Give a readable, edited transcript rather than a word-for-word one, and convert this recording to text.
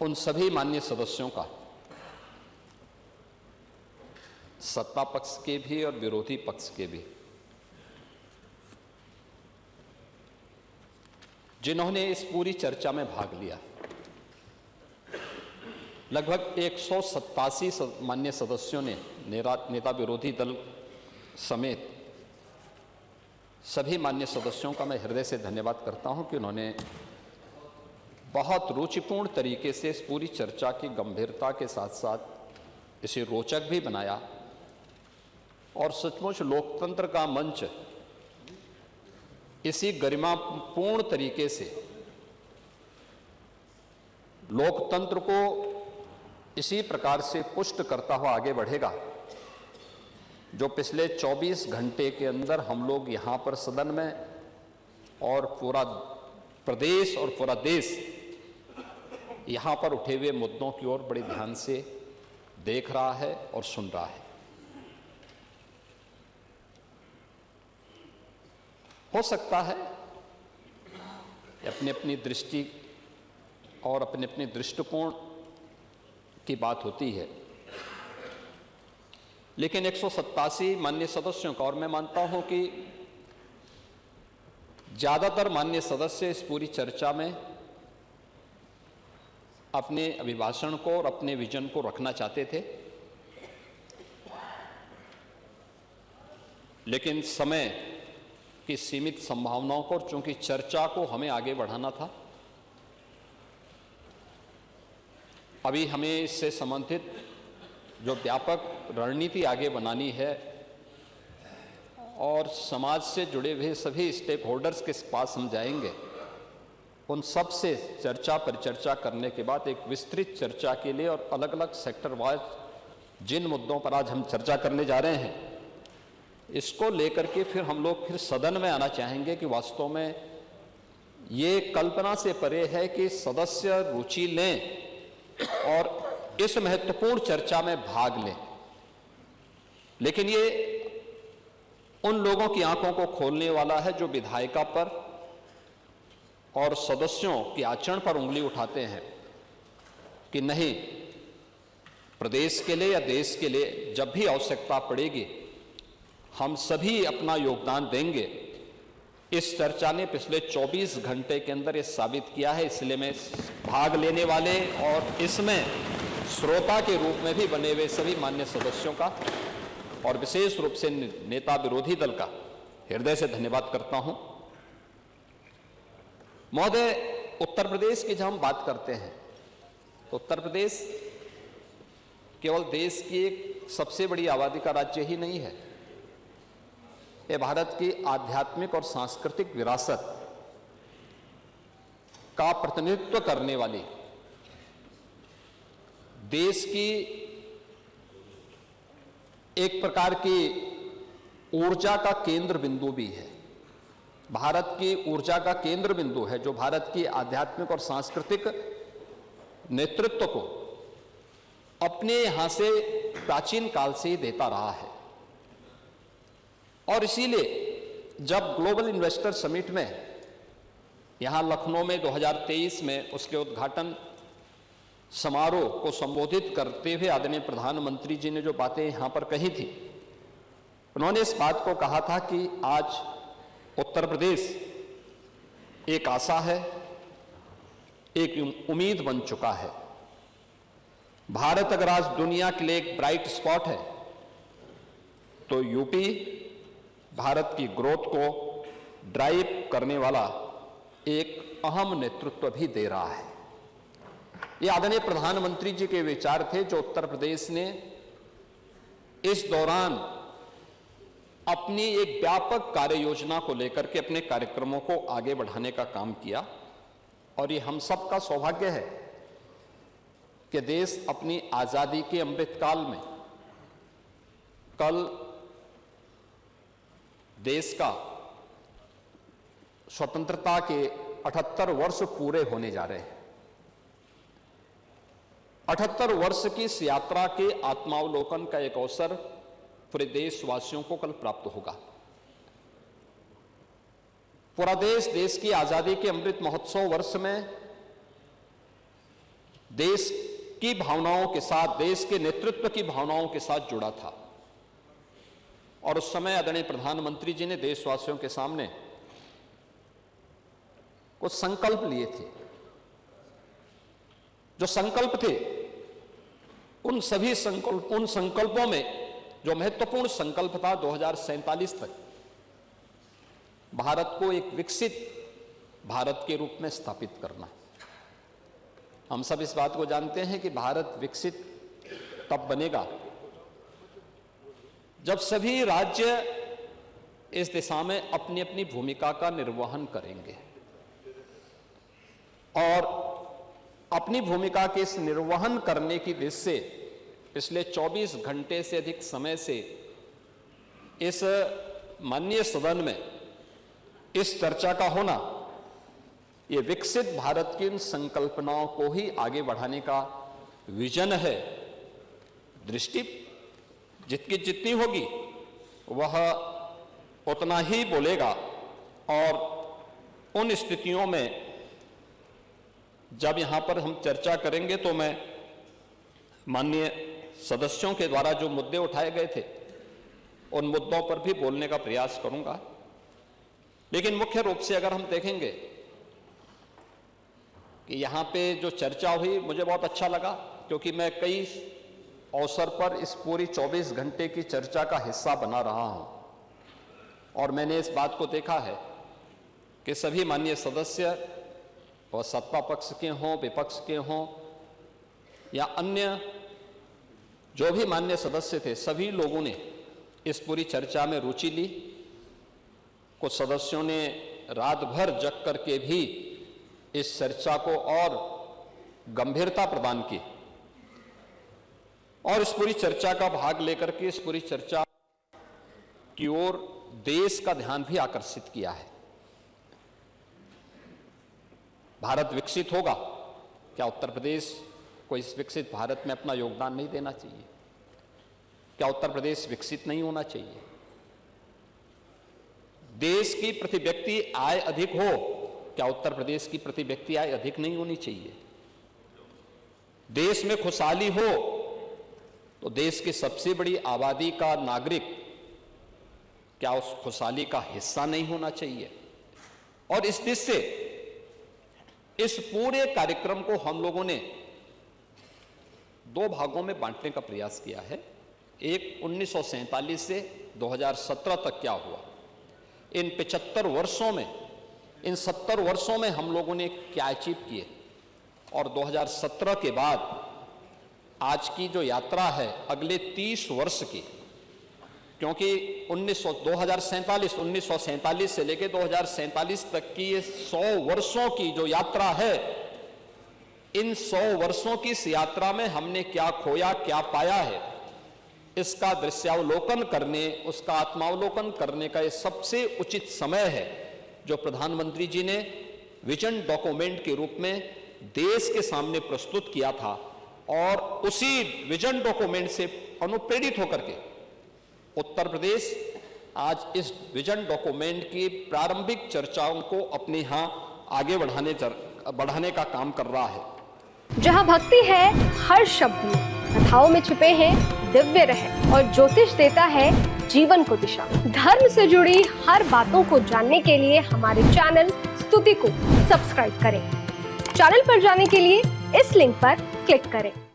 उन सभी माननीय सदस्यों का, सत्ता पक्ष के भी और विरोधी पक्ष के भी, जिन्होंने इस पूरी चर्चा में भाग लिया। लगभग 187 माननीय सदस्यों ने नेता विरोधी दल समेत सभी माननीय सदस्यों का मैं हृदय से धन्यवाद करता हूं कि उन्होंने बहुत रुचिपूर्ण तरीके से इस पूरी चर्चा की गंभीरता के साथ साथ इसे रोचक भी बनाया और सचमुच लोकतंत्र का मंच इसी गरिमापूर्ण तरीके से लोकतंत्र को इसी प्रकार से पुष्ट करता हुआ आगे बढ़ेगा जो पिछले 24 घंटे के अंदर हम लोग यहाँ पर सदन में और पूरा प्रदेश और पूरा देश यहाँ पर उठे हुए मुद्दों की ओर बड़े ध्यान से देख रहा है और सुन रहा है। हो सकता है अपनी अपनी दृष्टि और अपने अपने दृष्टिकोण की बात होती है, लेकिन 187 माननीय सदस्यों का, और मैं मानता हूं कि ज्यादातर माननीय सदस्य इस पूरी चर्चा में अपने अभिभाषण को और अपने विजन को रखना चाहते थे, लेकिन समय की सीमित संभावनाओं को, और चूंकि चर्चा को हमें आगे बढ़ाना था, अभी हमें इससे संबंधित जो व्यापक रणनीति आगे बनानी है और समाज से जुड़े हुए सभी स्टेक होल्डर्स के पास हम जाएंगे, उन सब से चर्चा परिचर्चा करने के बाद एक विस्तृत चर्चा के लिए और अलग अलग सेक्टर वाइज जिन मुद्दों पर आज हम चर्चा करने जा रहे हैं, इसको लेकर के फिर हम लोग फिर सदन में आना चाहेंगे कि वास्तव में ये कल्पना से परे है कि सदस्य रुचि लें और इस महत्वपूर्ण चर्चा में भाग लें, लेकिन ये उन लोगों की आंखों को खोलने वाला है जो विधायिका पर और सदस्यों के आचरण पर उंगली उठाते हैं कि नहीं, प्रदेश के लिए या देश के लिए जब भी आवश्यकता पड़ेगी हम सभी अपना योगदान देंगे। इस चर्चा ने पिछले 24 घंटे के अंदर ये साबित किया है, इसलिए मैं भाग लेने वाले और इसमें श्रोता के रूप में भी बने हुए सभी मान्य सदस्यों का और विशेष रूप से नेता विरोधी दल का हृदय से धन्यवाद करता हूं। महोदय, उत्तर प्रदेश की जब हम बात करते हैं तो उत्तर प्रदेश केवल देश की एक सबसे बड़ी आबादी का राज्य ही नहीं है, यह भारत की आध्यात्मिक और सांस्कृतिक विरासत का प्रतिनिधित्व करने वाली देश की एक प्रकार की ऊर्जा का केंद्र बिंदु भी है। भारत की ऊर्जा का केंद्र बिंदु है जो भारत की आध्यात्मिक और सांस्कृतिक नेतृत्व को अपने यहां से प्राचीन काल से ही देता रहा है। और इसीलिए जब ग्लोबल इन्वेस्टर समिट में यहां लखनऊ में 2023 में उसके उद्घाटन समारोह को संबोधित करते हुए आदरणीय प्रधानमंत्री जी ने जो बातें यहां पर कही थी, उन्होंने इस बात को कहा था कि आज उत्तर प्रदेश एक आशा है, एक उम्मीद बन चुका है। भारत अगर आज दुनिया के लिए एक ब्राइट स्पॉट है तो यूपी भारत की ग्रोथ को ड्राइव करने वाला एक अहम नेतृत्व भी दे रहा है। ये आदरणीय प्रधानमंत्री जी के विचार थे जो उत्तर प्रदेश ने इस दौरान अपनी एक व्यापक कार्य योजना को लेकर के अपने कार्यक्रमों को आगे बढ़ाने का काम किया। और ये हम सब का सौभाग्य है कि देश अपनी आजादी के अमृतकाल में कल देश का स्वतंत्रता के 78 वर्ष पूरे होने जा रहे हैं। 78 वर्ष की इस यात्रा के आत्मावलोकन का एक अवसर पूरे देशवासियों को कल प्राप्त होगा। पूरा देश देश की आजादी के अमृत महोत्सव वर्ष में देश की भावनाओं के साथ, देश के नेतृत्व की भावनाओं के साथ जुड़ा था। और उस समय आदरणीय प्रधानमंत्री जी ने देशवासियों के सामने कुछ संकल्प लिए थे। जो संकल्प थे, उन संकल्पों में जो महत्वपूर्ण संकल्प था 2047 तक भारत को एक विकसित भारत के रूप में स्थापित करना। हम सब इस बात को जानते हैं कि भारत विकसित तब बनेगा जब सभी राज्य इस दिशा में अपनी अपनी भूमिका का निर्वहन करेंगे और अपनी भूमिका के इस निर्वहन करने की दिशा से पिछले 24 घंटे से अधिक समय से इस माननीय सदन में इस चर्चा का होना, ये विकसित भारत की इन संकल्पनाओं को ही आगे बढ़ाने का विजन है। दृष्टि जितनी होगी वह उतना ही बोलेगा। और उन स्थितियों में जब यहां पर हम चर्चा करेंगे तो मैं माननीय सदस्यों के द्वारा जो मुद्दे उठाए गए थे उन मुद्दों पर भी बोलने का प्रयास करूंगा। लेकिन मुख्य रूप से अगर हम देखेंगे कि यहां पे जो चर्चा हुई, मुझे बहुत अच्छा लगा, क्योंकि मैं कई अवसर पर इस पूरी 24 घंटे की चर्चा का हिस्सा बना रहा हूं और मैंने इस बात को देखा है कि सभी माननीय सदस्य, वह सत्ता पक्ष के हों, विपक्ष के हों या अन्य जो भी माननीय सदस्य थे, सभी लोगों ने इस पूरी चर्चा में रुचि ली। कुछ सदस्यों ने रात भर जग करके भी इस चर्चा को और गंभीरता प्रदान की और इस पूरी चर्चा का भाग लेकर के इस पूरी चर्चा की ओर देश का ध्यान भी आकर्षित किया है। भारत विकसित होगा, क्या उत्तर प्रदेश को इस विकसित भारत में अपना योगदान नहीं देना चाहिए? क्या उत्तर प्रदेश विकसित नहीं होना चाहिए? देश की प्रति व्यक्ति आय अधिक हो, क्या उत्तर प्रदेश की प्रति व्यक्ति आय अधिक नहीं होनी चाहिए? देश में खुशहाली हो तो देश की सबसे बड़ी आबादी का नागरिक क्या उस खुशहाली का हिस्सा नहीं होना चाहिए? और इस दिशा से इस पूरे कार्यक्रम को हम लोगों ने दो भागों में बांटने का प्रयास किया है। एक 1947 से 2017 तक क्या हुआ, इन 75 वर्षों में, इन 70 वर्षों में हम लोगों ने क्या अचीव किए, और 2017 के बाद आज की जो यात्रा है अगले 30 वर्ष की, क्योंकि 1947 से लेकर 2047 तक की ये 100 वर्षों की जो यात्रा है, इन 100 वर्षों की इस यात्रा में हमने क्या खोया, क्या पाया है, इसका दृश्यावलोकन करने, उसका आत्मावलोकन करने का ये सबसे उचित समय है जो प्रधानमंत्री जी ने विजन डॉक्यूमेंट के रूप में देश के सामने प्रस्तुत किया था। और उसी विजन डॉक्यूमेंट से अनुप्रेरित होकर के उत्तर प्रदेश आज इस विजन डॉक्यूमेंट की प्रारंभिक चर्चाओं को अपने यहां आगे बढ़ाने का काम कर रहा है। जहां भक्ति है हर शब्द में, कथाओं में छुपे हैं दिव्य रहस्य और ज्योतिष देता है जीवन को दिशा। धर्म से जुड़ी हर बातों को जानने के लिए हमारे चैनल स्तुति को सब्सक्राइब करें। चैनल पर जाने के लिए इस लिंक पर क्लिक करें।